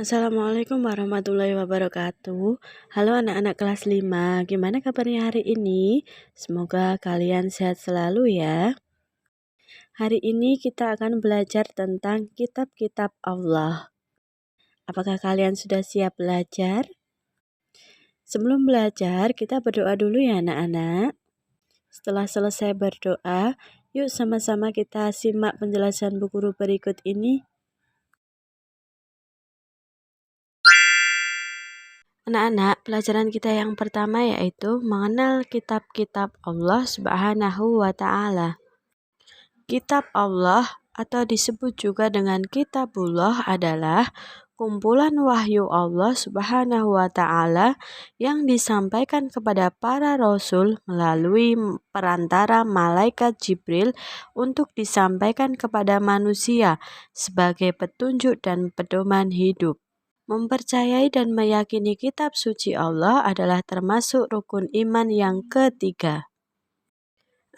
Assalamualaikum warahmatullahi wabarakatuh. Halo anak-anak kelas 5, gimana kabarnya hari ini? Semoga kalian sehat selalu ya. Hari ini kita akan belajar tentang kitab-kitab Allah. Apakah kalian sudah siap belajar? Sebelum belajar, kita berdoa dulu ya anak-anak. Setelah selesai berdoa, yuk sama-sama kita simak penjelasan buku guru berikut ini. Anak-anak, pelajaran kita yang pertama yaitu mengenal kitab-kitab Allah Subhanahu wa Ta'ala. Kitab Allah atau disebut juga dengan Kitabullah adalah kumpulan wahyu Allah Subhanahu wa Ta'ala yang disampaikan kepada para rasul melalui perantara malaikat Jibril untuk disampaikan kepada manusia sebagai petunjuk dan pedoman hidup. Mempercayai dan meyakini kitab suci Allah adalah termasuk rukun iman yang ketiga.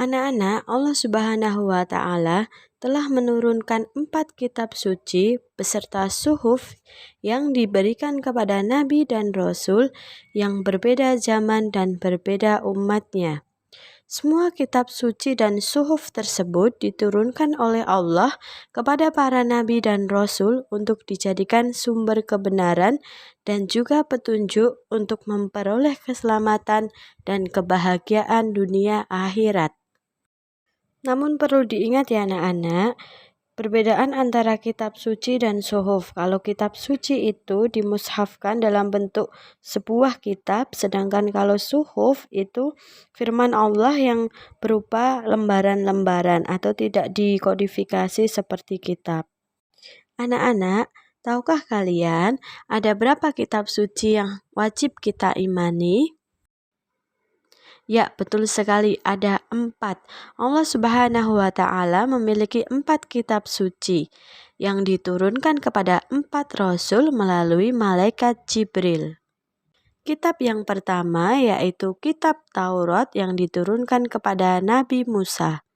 Anak-anak, Allah Subhanahu wa Ta'ala telah menurunkan 4 kitab suci beserta suhuf yang diberikan kepada nabi dan rasul yang berbeda zaman dan berbeda umatnya. Semua kitab suci dan suhuf tersebut diturunkan oleh Allah kepada para nabi dan rasul untuk dijadikan sumber kebenaran dan juga petunjuk untuk memperoleh keselamatan dan kebahagiaan dunia akhirat. Namun perlu diingat ya anak-anak, perbedaan antara kitab suci dan suhuf. Kalau kitab suci itu dimushafkan dalam bentuk sebuah kitab, sedangkan kalau suhuf itu firman Allah yang berupa lembaran-lembaran atau tidak dikodifikasi seperti kitab. Anak-anak, tahukah kalian ada berapa kitab suci yang wajib kita imani? Ya, betul sekali, ada 4. Allah Subhanahu wa Ta'ala memiliki 4 kitab suci yang diturunkan kepada 4 rasul melalui malaikat Jibril. Kitab yang pertama yaitu kitab Taurat yang diturunkan kepada Nabi Musa.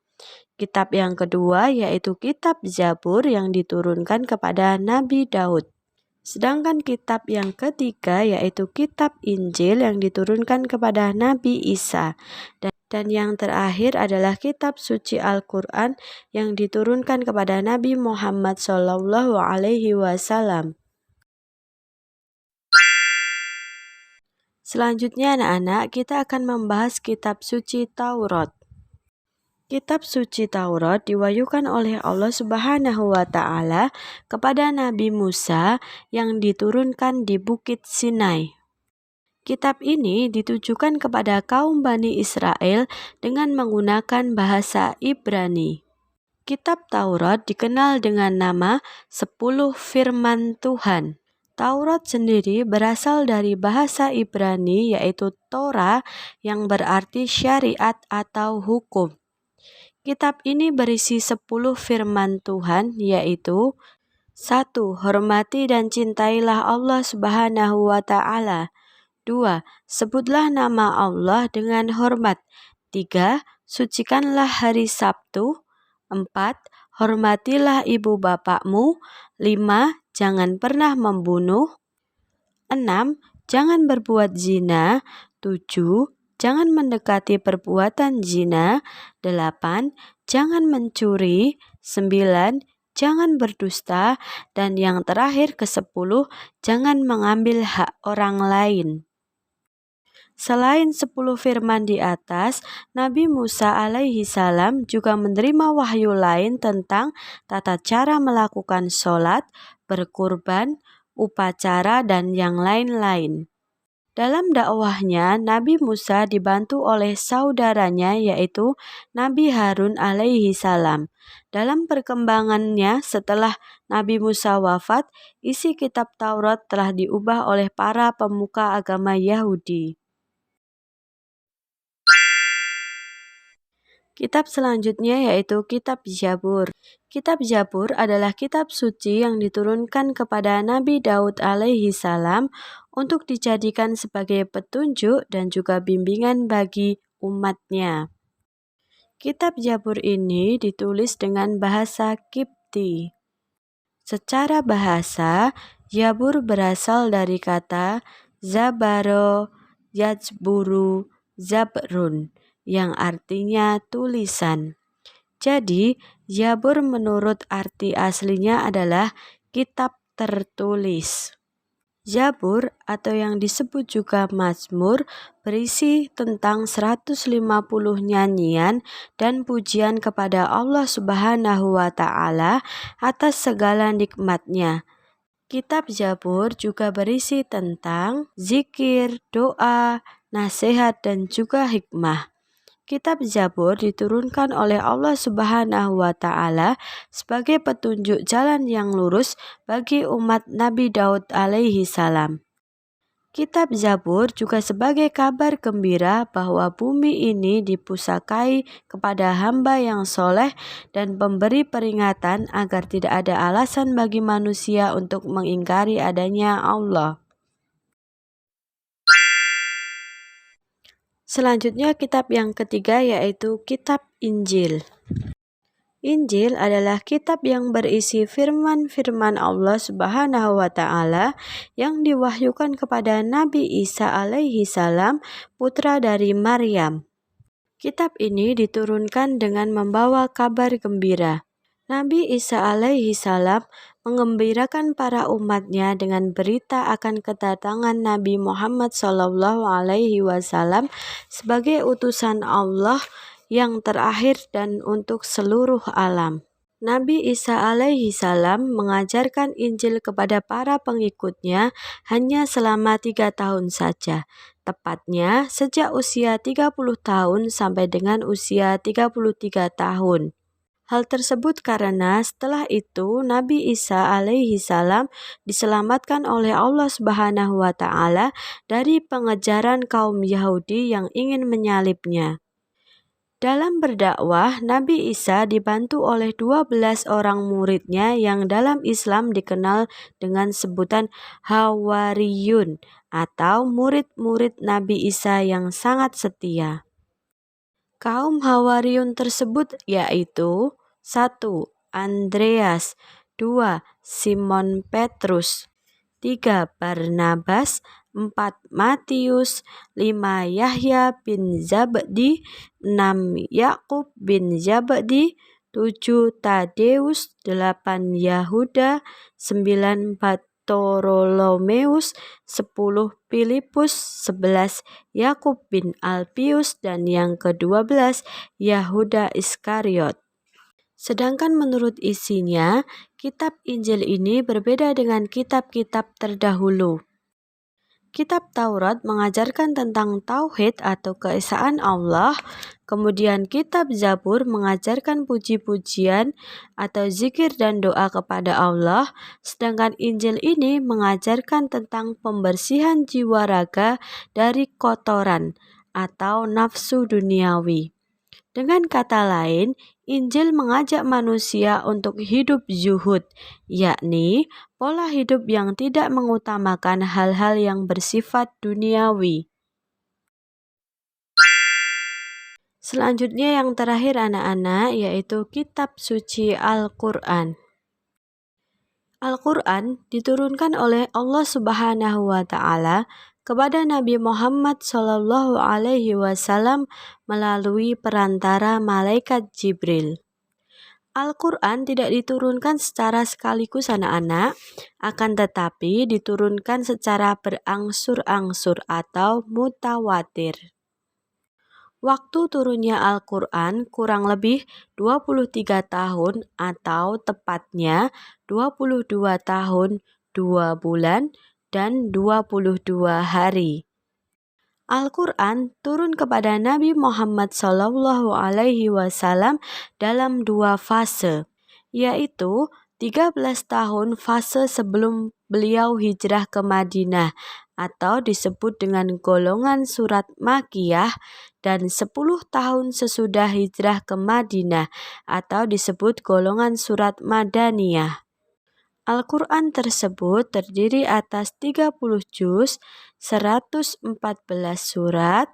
Kitab yang kedua yaitu kitab Zabur yang diturunkan kepada Nabi Daud. Sedangkan kitab yang ketiga yaitu kitab Injil yang diturunkan kepada Nabi Isa. Dan yang terakhir adalah kitab suci Al-Quran yang diturunkan kepada Nabi Muhammad SAW. Selanjutnya anak-anak, kita akan membahas kitab suci Taurat. Kitab suci Taurat diwahyukan oleh Allah Subhanahu wa Ta'ala kepada Nabi Musa yang diturunkan di Bukit Sinai. Kitab ini ditujukan kepada kaum Bani Israel dengan menggunakan bahasa Ibrani. Kitab Taurat dikenal dengan nama 10 firman Tuhan. Taurat sendiri berasal dari bahasa Ibrani yaitu Torah yang berarti syariat atau hukum. Kitab ini berisi 10 firman Tuhan yaitu 1. Hormati dan cintailah Allah Subhanahu wa Ta'ala. 2. Sebutlah nama Allah dengan hormat. 3. Sucikanlah hari Sabtu. 4. Hormatilah ibu bapakmu. 5. Jangan pernah membunuh. 6. Jangan berbuat zina. 7. Jangan mendekati perbuatan zina. 8. Jangan mencuri. 9. Jangan berdusta. Dan yang terakhir ke-10, jangan mengambil hak orang lain. Selain 10 firman di atas, Nabi Musa alaihi salam juga menerima wahyu lain tentang tata cara melakukan sholat, berkurban, upacara, dan yang lain-lain. Dalam dakwahnya, Nabi Musa dibantu oleh saudaranya yaitu Nabi Harun alaihi salam. Dalam perkembangannya setelah Nabi Musa wafat, isi kitab Taurat telah diubah oleh para pemuka agama Yahudi. Kitab selanjutnya yaitu kitab Zabur. Kitab Zabur adalah kitab suci yang diturunkan kepada Nabi Daud alaihi salam untuk dijadikan sebagai petunjuk dan juga bimbingan bagi umatnya. Kitab Zabur ini ditulis dengan bahasa Kipti. Secara bahasa, Zabur berasal dari kata zabaro, yajburu, zabrun yang artinya tulisan. Jadi, Zabur menurut arti aslinya adalah kitab tertulis. Zabur atau yang disebut juga Mazmur berisi tentang 150 nyanyian dan pujian kepada Allah Subhanahu wa taala atas segala nikmatnya. Kitab Zabur juga berisi tentang zikir, doa, nasihat dan juga hikmah. Kitab Zabur diturunkan oleh Allah Subhanahu wa taala sebagai petunjuk jalan yang lurus bagi umat Nabi Daud alaihi salam. Kitab Zabur juga sebagai kabar gembira bahwa bumi ini dipusakai kepada hamba yang soleh dan pemberi peringatan agar tidak ada alasan bagi manusia untuk mengingkari adanya Allah. Selanjutnya kitab yang ketiga yaitu kitab Injil. Injil adalah kitab yang berisi firman-firman Allah Subhanahu wa taala yang diwahyukan kepada Nabi Isa alaihi salam, putra dari Maryam. Kitab ini diturunkan dengan membawa kabar gembira. Nabi Isa alaihi salam menggembirakan para umatnya dengan berita akan kedatangan Nabi Muhammad sallallahu alaihi wasallam sebagai utusan Allah yang terakhir dan untuk seluruh alam. Nabi Isa alaihi salam mengajarkan Injil kepada para pengikutnya hanya selama 3 tahun saja, tepatnya sejak usia 30 tahun sampai dengan usia 33 tahun. Hal tersebut karena setelah itu Nabi Isa alaihi salam diselamatkan oleh Allah Subhanahu wa taala dari pengejaran kaum Yahudi yang ingin menyalibnya. Dalam berdakwah, Nabi Isa dibantu oleh 12 orang muridnya yang dalam Islam dikenal dengan sebutan Hawariyun atau murid-murid Nabi Isa yang sangat setia. Kaum Hawariyun tersebut yaitu 1. Andreas, 2. Simon Petrus, 3. Barnabas, 4. Matius, 5. Yahya bin Zabdi, 6. Yakub bin Zabdi, 7. Tadeus, 8. Yahuda, 9. Bartolomeus, 10. Filipus, 11. Yakub bin Alpius, dan yang ke-12 Yahuda Iskariot. Sedangkan menurut isinya, kitab Injil ini berbeda dengan kitab-kitab terdahulu. Kitab Taurat mengajarkan tentang tauhid atau keesaan Allah, kemudian kitab Zabur mengajarkan puji-pujian atau zikir dan doa kepada Allah, sedangkan Injil ini mengajarkan tentang pembersihan jiwa raga dari kotoran atau nafsu duniawi. Dengan kata lain, Injil mengajak manusia untuk hidup zuhud, yakni pola hidup yang tidak mengutamakan hal-hal yang bersifat duniawi. Selanjutnya yang terakhir anak-anak yaitu kitab suci Al-Quran. Al-Quran diturunkan oleh Allah Subhanahu wa taala kepada Nabi Muhammad Shallallahu alaihi wasallam melalui perantara malaikat Jibril. Al-Quran tidak diturunkan secara sekaligus anak-anak, akan tetapi diturunkan secara berangsur-angsur atau mutawatir. Waktu turunnya Al-Quran kurang lebih 23 tahun atau tepatnya 22 tahun, 2 bulan, dan 22 hari. Al-Quran turun kepada Nabi Muhammad Sallallahu Alaihi Wasallam dalam 2 fase, yaitu 13 tahun fase sebelum beliau hijrah ke Madinah atau disebut dengan golongan surat Makkiyah, dan 10 tahun sesudah hijrah ke Madinah atau disebut golongan surat Madaniyah. Al-Quran tersebut terdiri atas 30 juz, 114 surat,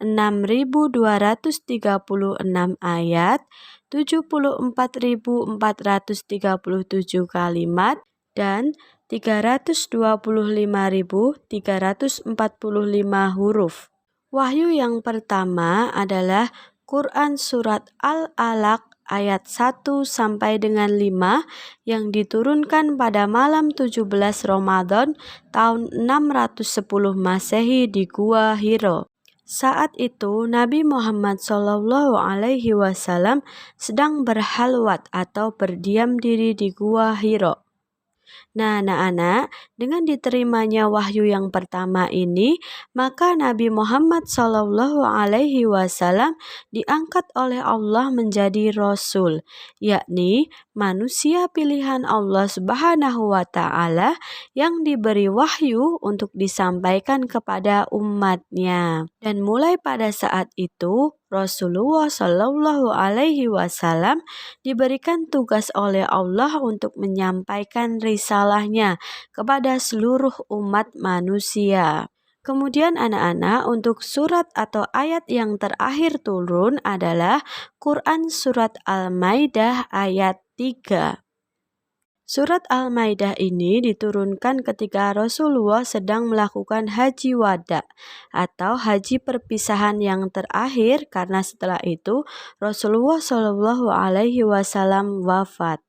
6.236 ayat, 74.437 kalimat, dan 325.345 huruf. Wahyu yang pertama adalah Quran Surat Al-Alaq ayat 1 sampai dengan 5 yang diturunkan pada malam 17 Ramadan tahun 610 Masehi di Gua Hiro. Saat itu Nabi Muhammad SAW sedang berhalwat atau berdiam diri di Gua Hiro. Nah, anak-anak, dengan diterimanya wahyu yang pertama ini, maka Nabi Muhammad SAW diangkat oleh Allah menjadi Rasul, yakni manusia pilihan Allah Subhanahu wa Ta'ala yang diberi wahyu untuk disampaikan kepada umatnya. Dan mulai pada saat itu, Rasulullah Shallallahu Alaihi Wasallam diberikan tugas oleh Allah untuk menyampaikan risalahnya kepada seluruh umat manusia. Kemudian anak-anak, untuk surat atau ayat yang terakhir turun adalah Quran Surat Al-Maidah ayat 3. Surat Al-Maidah ini diturunkan ketika Rasulullah sedang melakukan haji wada atau haji perpisahan yang terakhir, karena setelah itu Rasulullah Shallallahu Alaihi Wasallam wafat.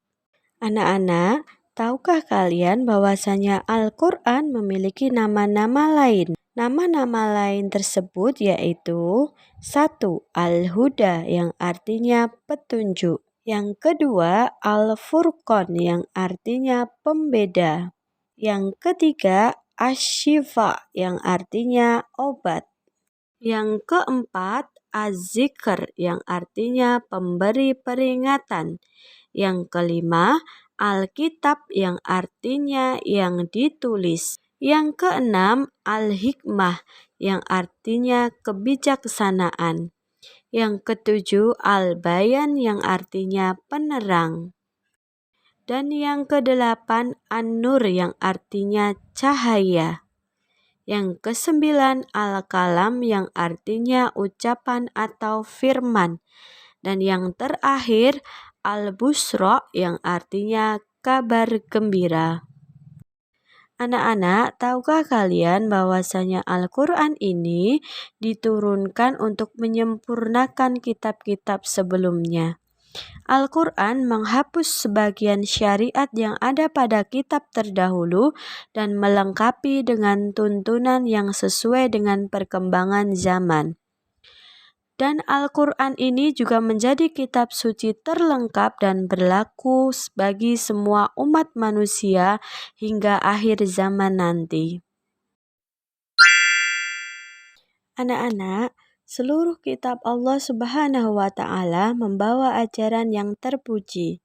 Anak-anak, tahukah kalian bahwasanya Al-Quran memiliki nama-nama lain? Nama-nama lain tersebut yaitu 1. Al-Huda yang artinya petunjuk. Yang kedua, Al-Furqan yang artinya pembeda. Yang ketiga, Asy-Syifa yang artinya obat. Yang keempat, Az-Zikr yang artinya pemberi peringatan. Yang kelima, Alkitab yang artinya yang ditulis. Yang keenam, Al-Hikmah yang artinya kebijaksanaan. Yang ketujuh, Al-Bayan yang artinya penerang. Dan yang kedelapan, An-Nur yang artinya cahaya. Yang kesembilan, Al-Kalam yang artinya ucapan atau firman. Dan yang terakhir, Al-Busra yang artinya kabar gembira. Anak-anak, tahukah kalian bahwasanya Al-Quran ini diturunkan untuk menyempurnakan kitab-kitab sebelumnya? Al-Quran menghapus sebagian syariat yang ada pada kitab terdahulu dan melengkapi dengan tuntunan yang sesuai dengan perkembangan zaman. Dan Al-Quran ini juga menjadi kitab suci terlengkap dan berlaku bagi semua umat manusia hingga akhir zaman nanti. Anak-anak, seluruh kitab Allah Subhanahu wa Ta'ala membawa ajaran yang terpuji.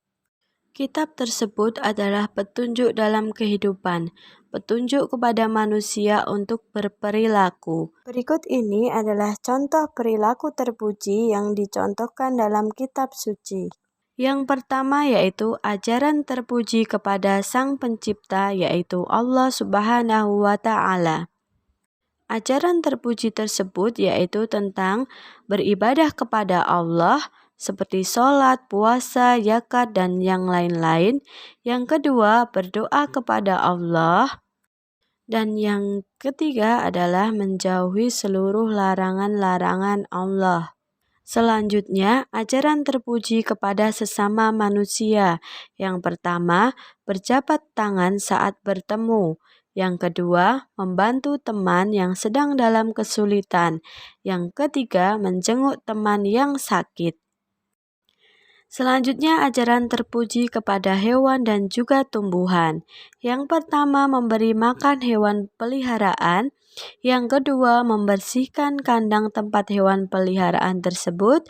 Kitab tersebut adalah petunjuk dalam kehidupan, petunjuk kepada manusia untuk berperilaku. Berikut ini adalah contoh perilaku terpuji yang dicontohkan dalam kitab suci. Yang pertama yaitu ajaran terpuji kepada Sang Pencipta, yaitu Allah Subhanahu wa Ta'ala. Ajaran terpuji tersebut yaitu tentang beribadah kepada Allah, seperti sholat, puasa, zakat, dan yang lain-lain. Yang kedua, berdoa kepada Allah. Dan yang ketiga adalah menjauhi seluruh larangan-larangan Allah. Selanjutnya, ajaran terpuji kepada sesama manusia. Yang pertama, berjabat tangan saat bertemu. Yang kedua, membantu teman yang sedang dalam kesulitan. Yang ketiga, menjenguk teman yang sakit. Selanjutnya, ajaran terpuji kepada hewan dan juga tumbuhan. Yang pertama, memberi makan hewan peliharaan. Yang kedua, membersihkan kandang tempat hewan peliharaan tersebut.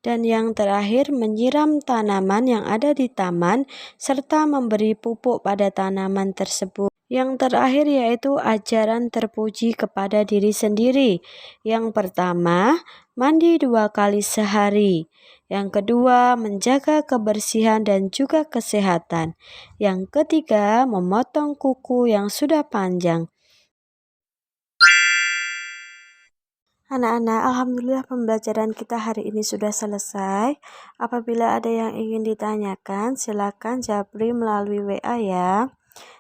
Dan yang terakhir, menyiram tanaman yang ada di taman serta memberi pupuk pada tanaman tersebut. Yang terakhir yaitu ajaran terpuji kepada diri sendiri. Yang pertama, mandi 2 kali sehari. Yang kedua, menjaga kebersihan dan juga kesehatan. Yang ketiga, memotong kuku yang sudah panjang. Anak-anak, alhamdulillah pembelajaran kita hari ini sudah selesai. Apabila ada yang ingin ditanyakan, silakan japri melalui WA ya.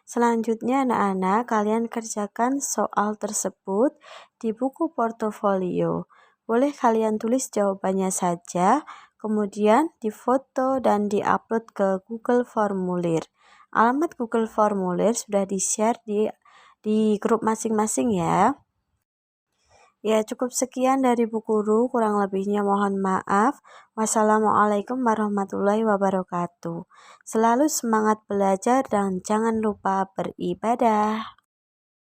Selanjutnya anak-anak, kalian kerjakan soal tersebut di buku portofolio. Boleh kalian tulis jawabannya saja, kemudian difoto dan diupload ke Google Formulir. Alamat Google Formulir sudah di-share di grup masing-masing ya. Ya, cukup sekian dari Bu Guru, kurang lebihnya mohon maaf. Wassalamualaikum warahmatullahi wabarakatuh. Selalu semangat belajar dan jangan lupa beribadah.